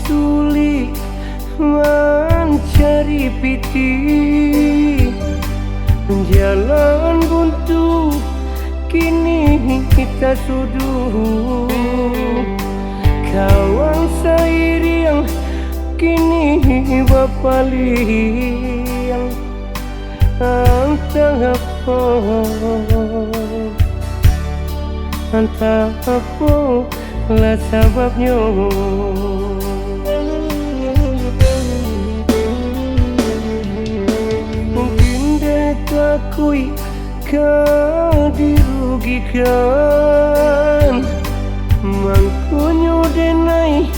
sulit mencari piti, jalan buntu kini kita suduh. Kawan seiring kini berpaling, entah apa lah sebabnya. Mungkin dia takui kau dirugikan, mangkunyo denai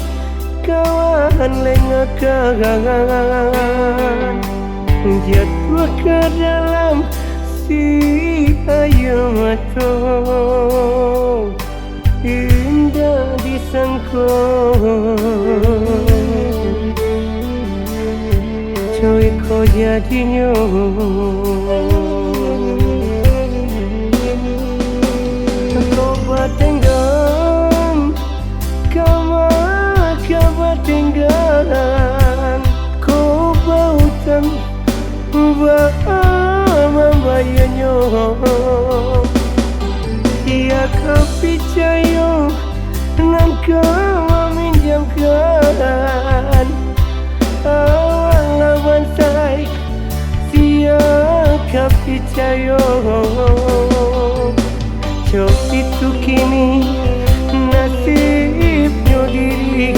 kawan lengakan, jatuh ke dalam si air mata, indah disangka coy kau jadinya. Kau bertenggang, kau bertenggang, kau bautan membayarnya. Ia kau percaya dan kau meminjamkan lawan saya, siapa percaya. Cok itu kini nasibnya diri,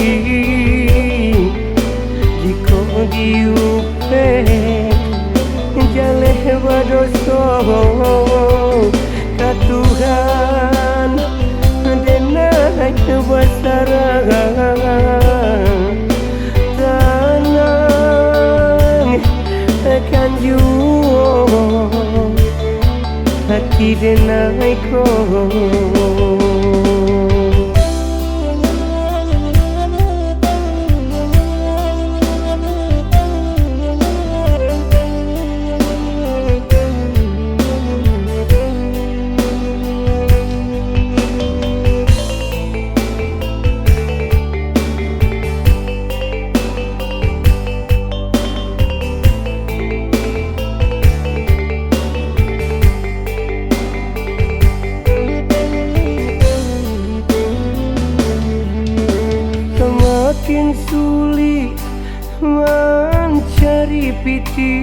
jika diupek jaleh berdosa ke Tuhan denai kebesaran. Tenang akan jua hati denai kau. Semakin sulit mencari piti,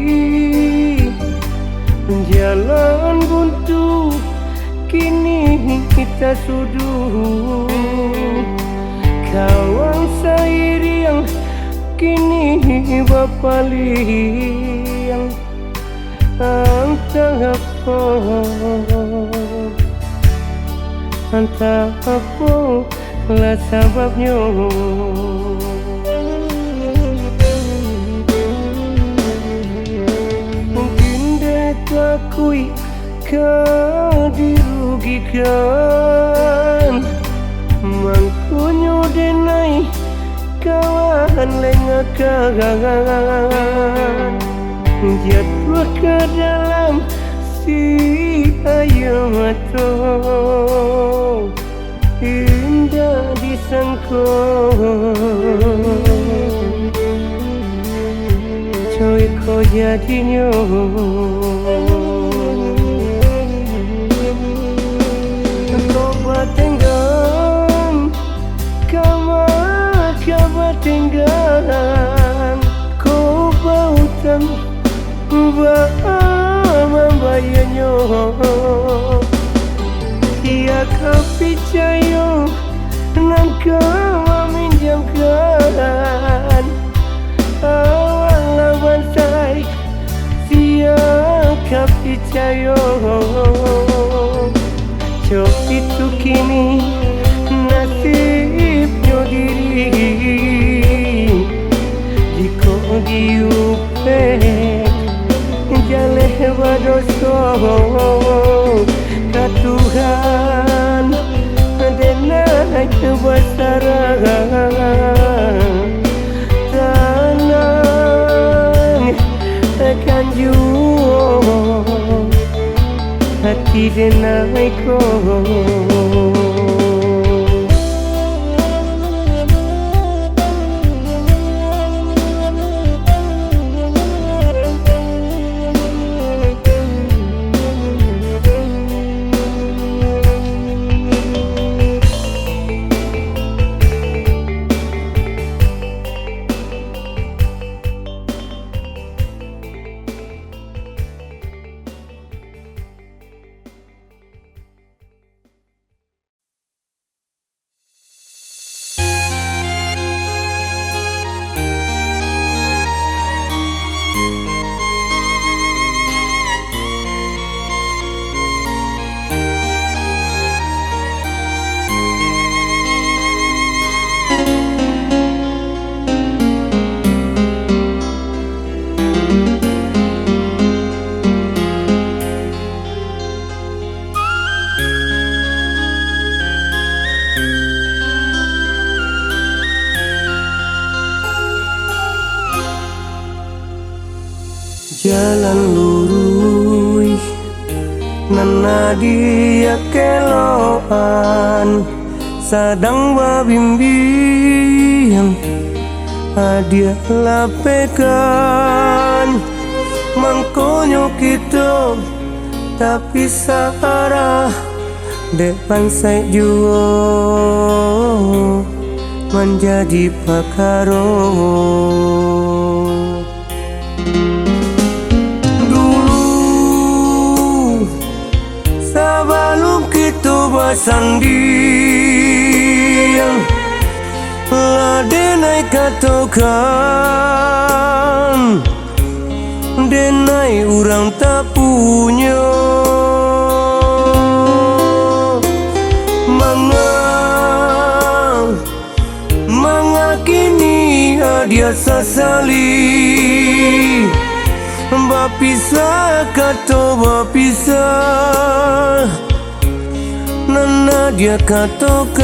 jalan buntu kini kita suduh. Kawan seiring kini berpaling, entah apa lah sebabnya. Mungkin dia takui kau dirugikan, mangkunyo denai kawan lengakan, jatuh ke dalam si air mata, indah disangka coy kau jadinya. Kau bertenggang, kau bertenggang, kau bautan membayarnya. Ia kau percaya dan kau meminjamkan lawan saya, siapa percaya. Cok itu kini nasibnya diri, jika diupek jaleh berdosa ke Tuhan denai kebesaran. Tenang akan jua hati denai kau. dia keloan sadang babimbiang dia lapekan mangkonyo kita tapi searah depan saya juga menjadi pakaro. Dulu sebelum kita bersanding ladenai katakan denai orang tak punya kini dia sasali bapisah kata bapisah nana dia katakan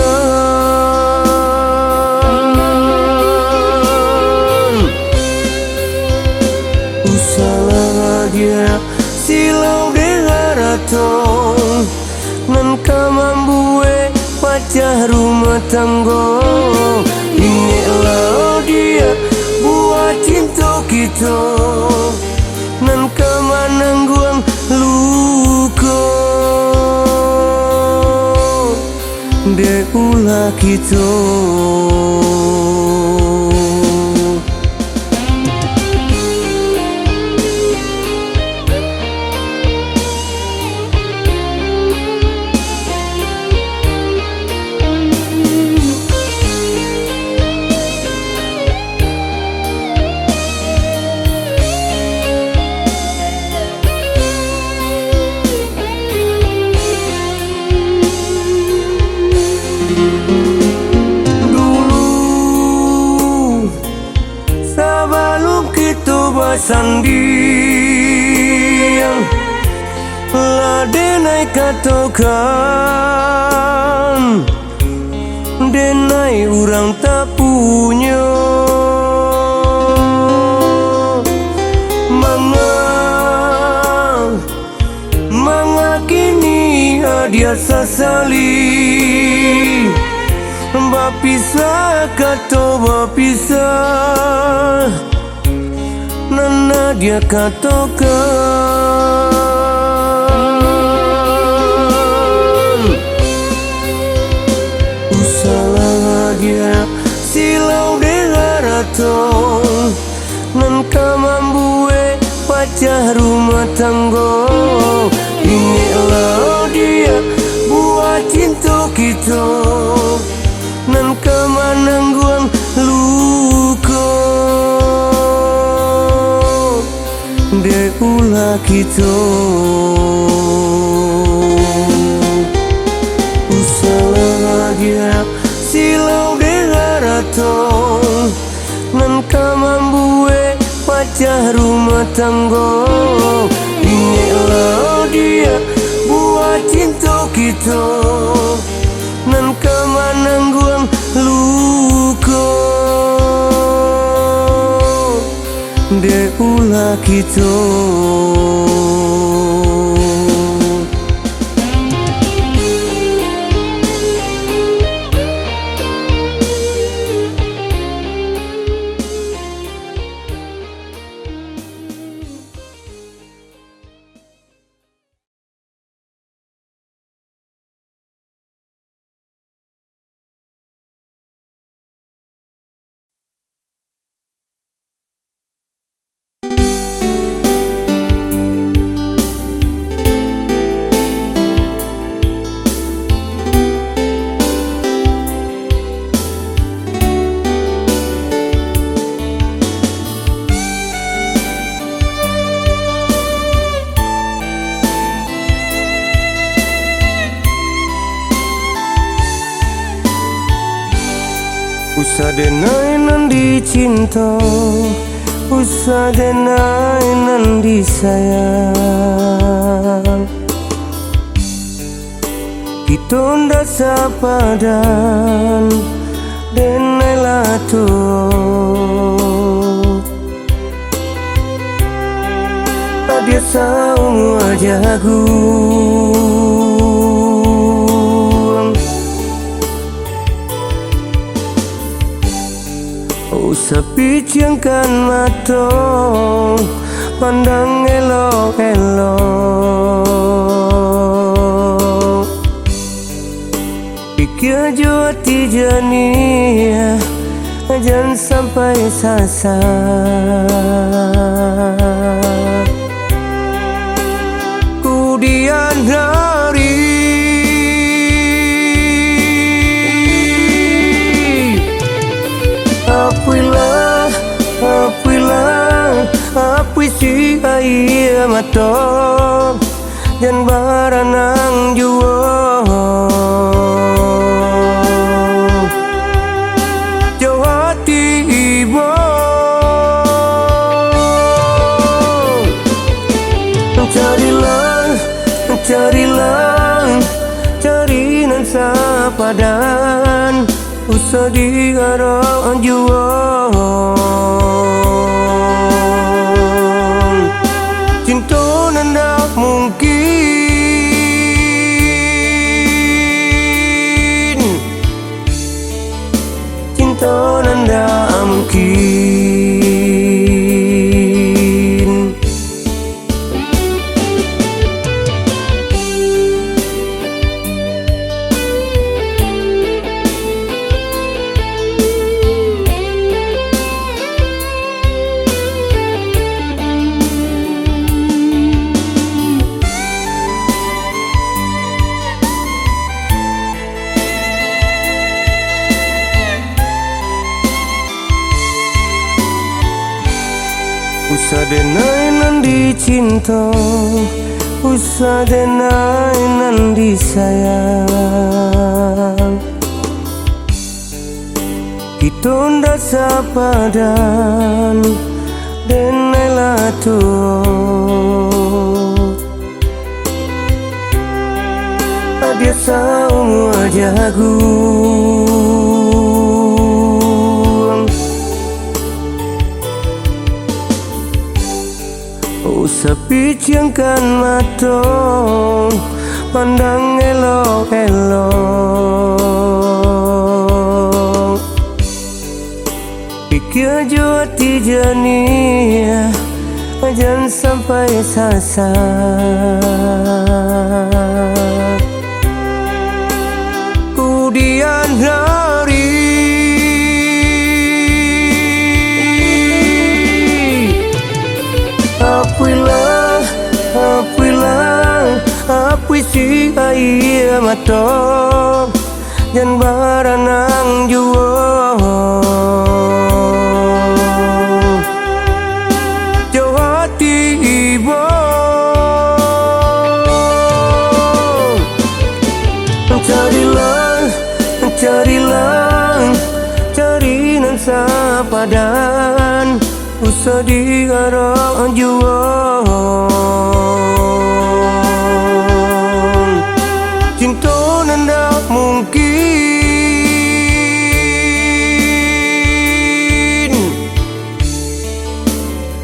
usaha dia silau dengar atong nan kamambue pacah rumah tangga. Inilah dia buat cinta kita nan kemanangguang luka de ulah kita. Sanding ladenai katakan denai orang tak punya manga kini dia sasali bapisah kata bapisah nana dia katakan usaha dia silau dengar atong nan kamambue pacah rumah tangga. Inilah dia buat cinta kita nan kemanangguang luka de ulah kita. Usaha dia silau dengar atong nan kamambue pacah rumah tangga. Inilah dia buat cinta kita nan kemanangguang luka de ulah kita. Usah denai nan dicinta, usah denai nan disayang. Kita ndak sepadan denai lato. Dia saung wajaku Sepicangkan mata pandang elok-elok, pikir jua hati jernih, jangan sampai sasar. Kemudian hari apui si air mata dan baranang jua jauh hati ibu cari nan sapadan usah digarang jua cinta nandak mungkin, cinta nandak mungkin. Usah denai nan dicinta, usah denai nan disayang. Kita ndak sapadan, denailah tuh. Dia semua jagung. Usah picangkan mata pandang elok-elok, pikir jua hati jernih, jangan sampai sasar. Kemudian hari apui si air mata dan baranang jua jauh hati ibu cari nan sapadan usah digarang jua cinta nandak mungkin,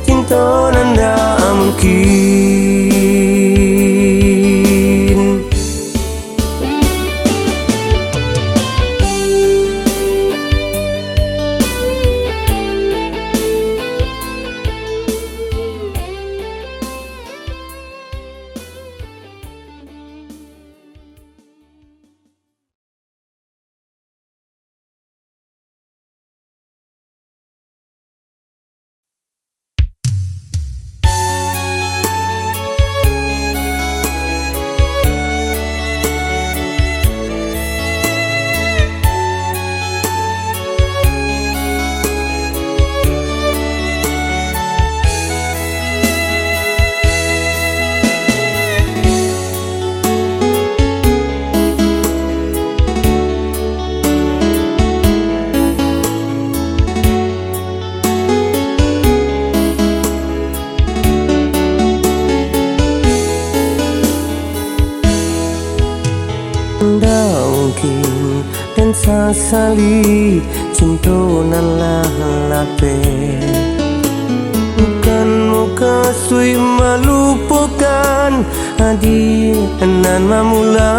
cinta nandak mungkin. Mungkin dan sasali cinta nan lape bukan muka sui melupakan hadi nan memulai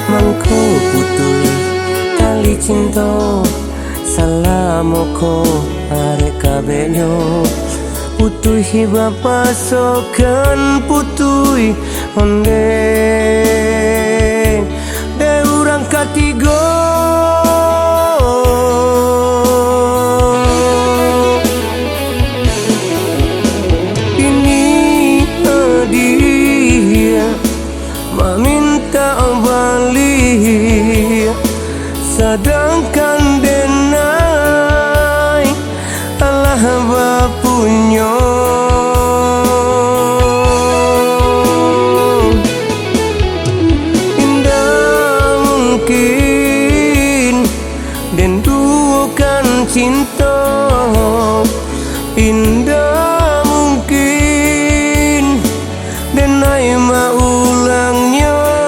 mangko putus cinta salamoko arek kabehnya putui bapak sokan putui onde de urang katigo ini dia meminta balik sedangkan denai Allah bapunya indah mungkin dan dukan cinta indah mungkin dan ai maulangnya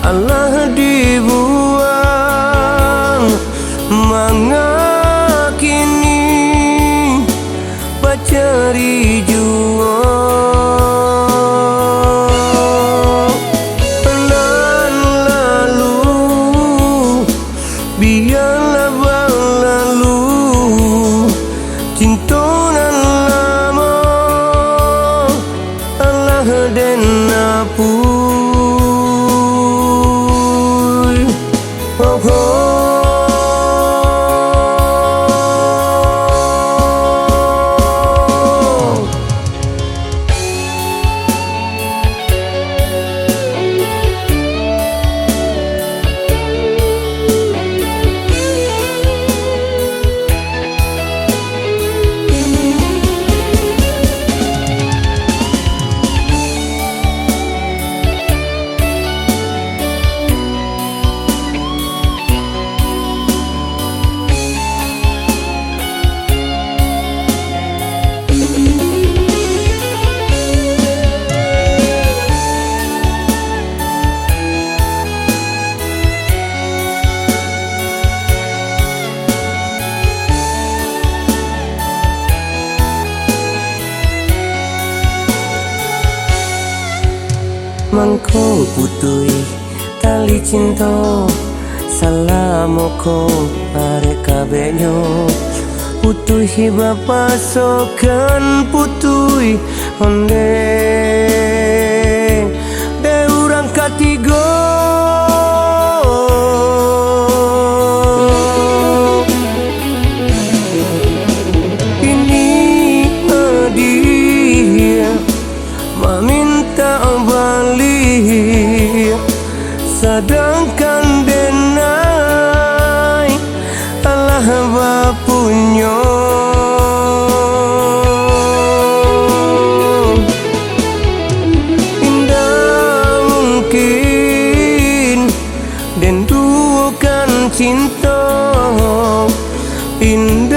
Allah dibuang manga kini pacari juang nan lalu biarlah berlalu cinta nan lama Allah dan apu mangko putui tali cinta salamoko arek kabehnya putui bapak sokan putui onde de urang katigo ini dia meminta balik sedangkan denai Allah bapunya indah mungkin dan dukan cinta indah